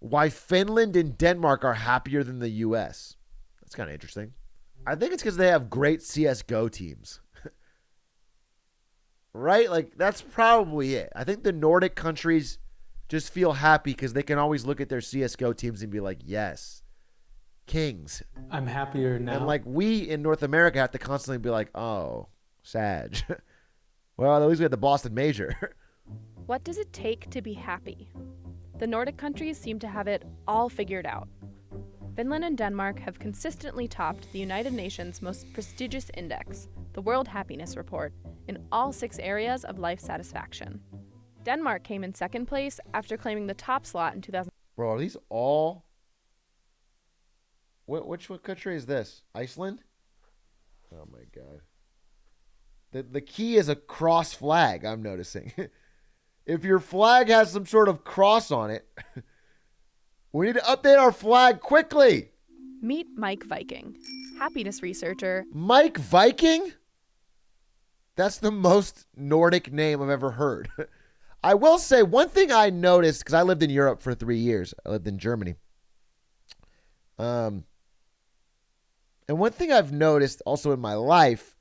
why Finland and Denmark are happier than the U.S. That's kind of interesting. I think it's because they have great CSGO teams. Right? Like, that's probably it. I think the Nordic countries just feel happy because they can always look at their CSGO teams and be like, yes, kings. I'm happier now. And like we in North America have to constantly be like, oh, Sag. Well, at least we had the Boston Major. What does it take to be happy? The Nordic countries seem to have it all figured out. Finland and Denmark have consistently topped the United Nations' most prestigious index, the World Happiness Report, in all 6 areas of life satisfaction. Denmark came in second place after claiming the top slot in 2000. Bro, are these all... Which country is this? Iceland? Oh, my God. The key is a cross flag, I'm noticing. If your flag has some sort of cross on it, we need to update our flag quickly. Meet Mike Viking, happiness researcher. Mike Viking? That's the most Nordic name I've ever heard. I will say one thing I noticed, because I lived in Europe for 3 years. I lived in Germany. And one thing I've noticed also in my life,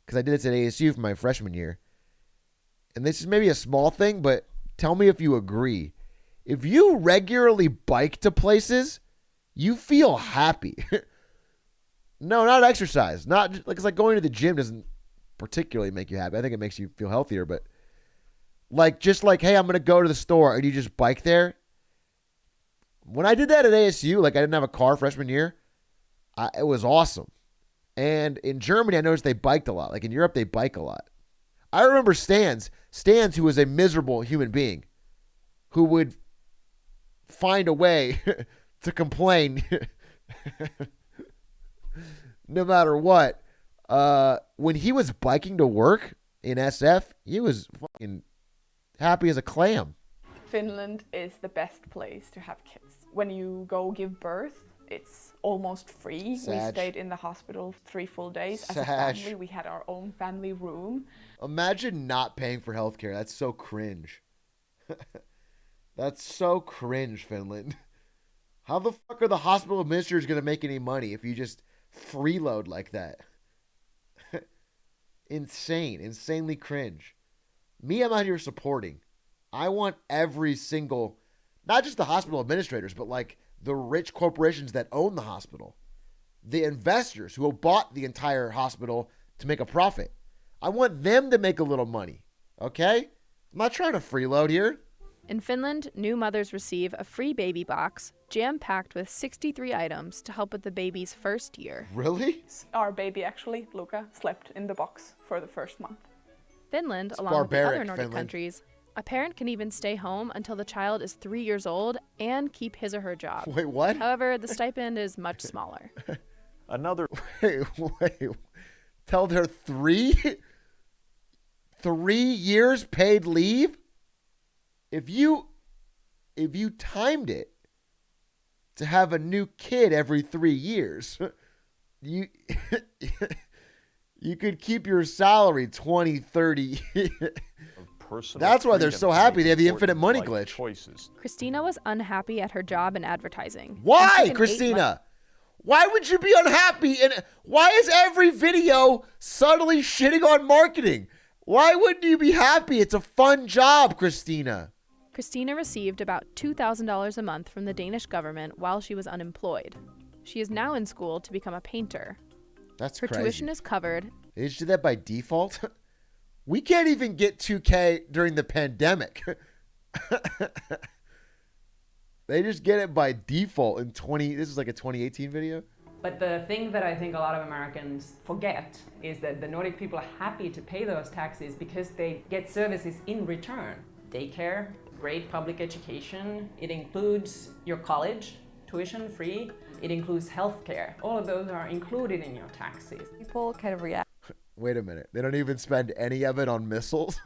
because I did this at ASU for my freshman year, and this is maybe a small thing, but tell me if you agree. If you regularly bike to places, you feel happy. No, not exercise. Not like it's like going to the gym doesn't particularly make you happy. I think it makes you feel healthier, but like just like, hey, I'm gonna go to the store, and you just bike there. When I did that at ASU, like I didn't have a car freshman year, it was awesome. And in Germany, I noticed they biked a lot. Like in Europe, they bike a lot. I remember Stans, who was a miserable human being, who would find a way to complain no matter what. When he was biking to work in SF, he was fucking happy as a clam. Finland is the best place to have kids. When you go give birth, it's almost free. Sag. We stayed in the hospital 3 full days. As a Sag. family, we had our own family room. Imagine not paying for healthcare. That's so cringe. That's so cringe, Finland. How the fuck are the hospital administrators going to make any money if you just freeload like that? Insane. Insanely cringe. Me, I'm out here supporting. I want every single, not just the hospital administrators, but like the rich corporations that own the hospital, the investors who bought the entire hospital to make a profit. I want them to make a little money, okay? I'm not trying to freeload here. In Finland, new mothers receive a free baby box, jam-packed with 63 items to help with the baby's first year. Really? Our baby, actually, Luca, slept in the box for the first month. Finland, It's along with the barbaric, other Nordic Finland. countries, a parent can even stay home until the child is 3 years old and keep his or her job. Wait, what? However, the stipend is much smaller. Another Wait. Tell their 3 years paid leave? If you timed it to have a new kid every 3 years, you you could keep your salary 20, 30. personal That's why they're freedom so to happy. make They have the important infinite money life glitch. Choices. Christina was unhappy at her job in advertising. and Why, took an 8-month Christina? Why would you be unhappy? And why is every video subtly shitting on marketing? Why wouldn't you be happy? It's a fun job, Christina. Christina received about $2,000 a month from the Danish government while she was unemployed. She is now in school to become a painter. That's Her crazy. tuition is covered. They just did that by default? We can't even get 2K during the pandemic. They just get it by default in this is like a 2018 video? But the thing that I think a lot of Americans forget is that the Nordic people are happy to pay those taxes because they get services in return. Daycare, great public education, it includes your college, tuition free, it includes healthcare. All of those are included in your taxes. People kind of react. Wait a minute. They don't even spend any of it on missiles?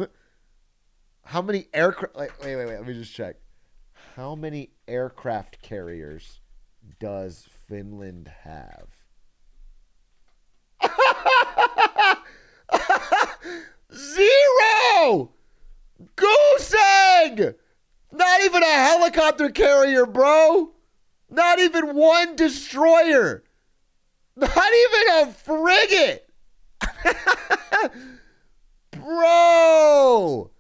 How many aircraft... Wait. Let me just check. How many aircraft carriers does Finland have? 0! Goose egg! Not even a helicopter carrier, bro. Not even one destroyer. Not even a frigate. Bro.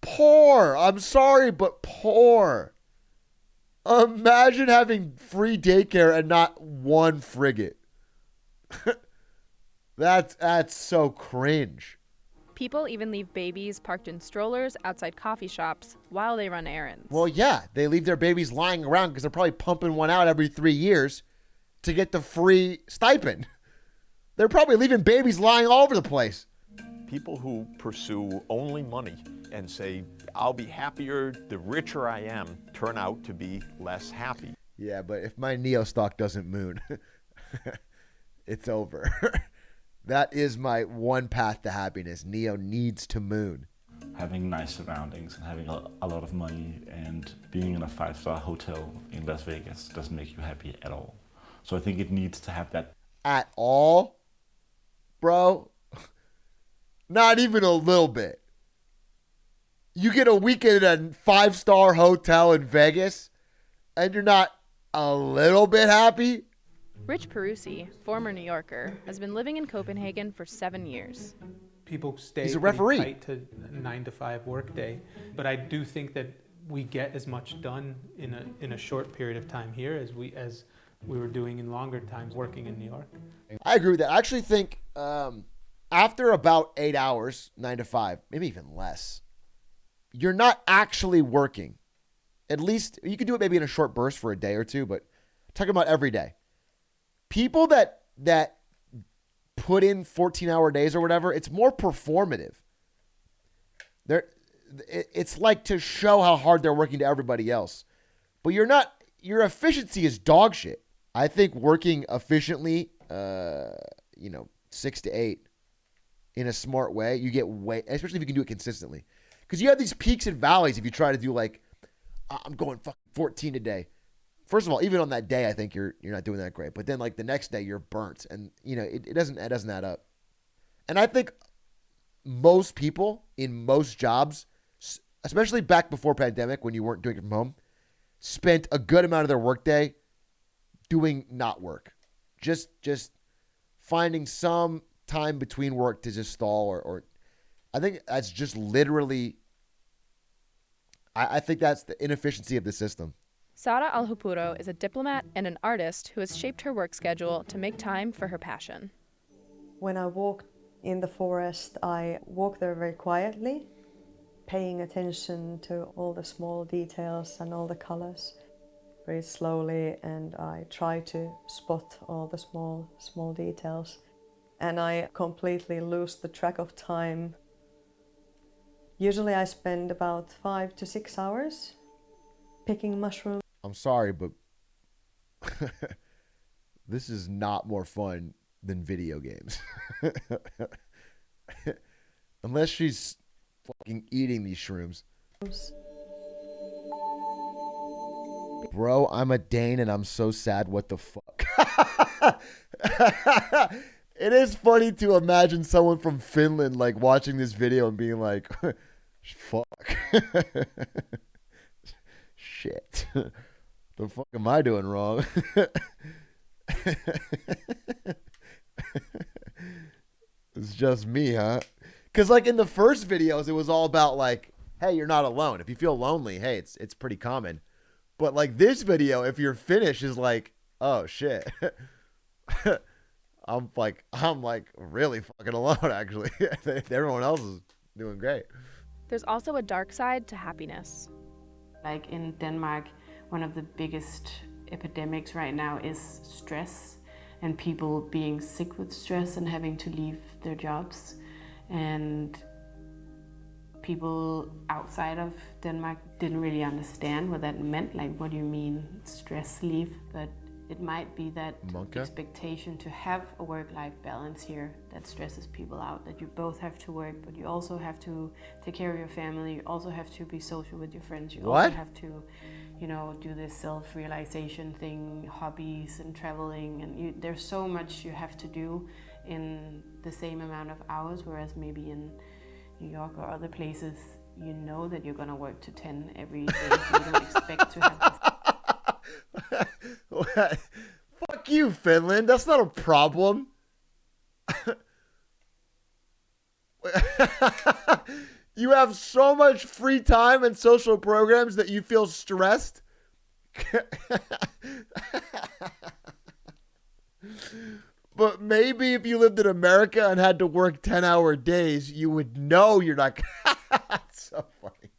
Poor. I'm sorry, but poor. Imagine having free daycare and not one frigate. That's so cringe. People even leave babies parked in strollers outside coffee shops while they run errands. Well, yeah, they leave their babies lying around because they're probably pumping one out every 3 years to get the free stipend. They're probably leaving babies lying all over the place. People who pursue only money and say, I'll be happier the richer I am, turn out to be less happy. Yeah, but if my Neo stock doesn't moon, it's over. That is my one path to happiness. Neo needs to moon. Having nice surroundings and having a lot of money and being in a 5-star hotel in Las Vegas doesn't make you happy at all. So I think it needs to have that. At all? Bro? Not even a little bit. You get a weekend at a 5-star hotel in Vegas and you're not a little bit happy? Rich Perusi, former New Yorker, has been living in Copenhagen for 7 years. People stay He's a pretty referee. tight to a 9-to-5 workday, but I do think that we get as much done in a short period of time here as we were doing in longer times working in New York. I agree with that. I actually think after about 8 hours, 9 to 5, maybe even less, you're not actually working. At least you can do it maybe in a short burst for a day or two, but I'm talking about every day. People that put in 14-hour days or whatever, it's more performative. It's like to show how hard they're working to everybody else. But your efficiency is dog shit. I think working efficiently, 6 to 8 in a smart way, you get way, especially if you can do it consistently. Because you have these peaks and valleys if you try to do like, I'm going fucking 14 today. First of all, even on that day, I think you're not doing that great. But then like the next day, you're burnt, and it doesn't add up. And I think most people in most jobs, especially back before pandemic when you weren't doing it from home, spent a good amount of their workday doing not work, just finding some time between work to just stall or I think that's just literally. I think that's the inefficiency of the system. Sara Alhupuro is a diplomat and an artist who has shaped her work schedule to make time for her passion. When I walk in the forest, I walk there very quietly, paying attention to all the small details and all the colors, very slowly, and I try to spot all the small details. And I completely lose the track of time. Usually I spend about 5 to 6 hours picking mushrooms. I'm sorry, but this is not more fun than video games. Unless she's fucking eating these shrooms. Bro, I'm a Dane and I'm so sad. What the fuck? It is funny to imagine someone from Finland like watching this video and being like, fuck. Shit. The fuck am I doing wrong? It's just me, huh? Because like in the first videos, it was all about like, hey, you're not alone. If you feel lonely, hey, it's pretty common. But like this video, if you're Finnish, is like, oh shit. I'm like really fucking alone actually. Everyone else is doing great. There's also a dark side to happiness. Like in Denmark, one of the biggest epidemics right now is stress and people being sick with stress and having to leave their jobs. And people outside of Denmark didn't really understand what that meant. Like, what do you mean stress leave? But it might be that expectation to have a work-life balance here that stresses people out, that you both have to work, but you also have to take care of your family, you also have to be social with your friends, you also have to, do this self-realization thing, hobbies and traveling, and there's so much you have to do in the same amount of hours, whereas maybe in New York or other places, you know that you're gonna work to 10 every day, so you don't expect to have this. Fuck you, Finland. That's not a problem. You have so much free time and social programs that you feel stressed. But maybe if you lived in America and had to work 10-hour days, you would know you're not. That's so funny.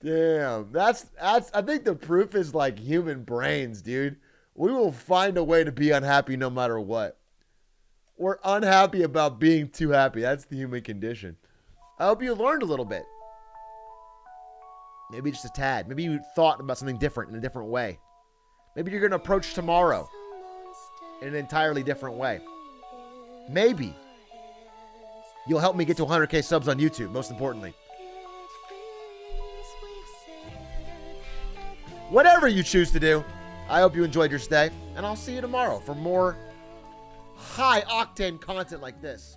Damn, that's. I think the proof is like human brains, dude. We will find a way to be unhappy no matter what. We're unhappy about being too happy. That's the human condition. I hope you learned a little bit. Maybe just a tad. Maybe you thought about something different in a different way. Maybe you're going to approach tomorrow in an entirely different way. Maybe you'll help me get to 100K subs on YouTube, most importantly. Whatever you choose to do, I hope you enjoyed your stay, and I'll see you tomorrow for more high-octane content like this.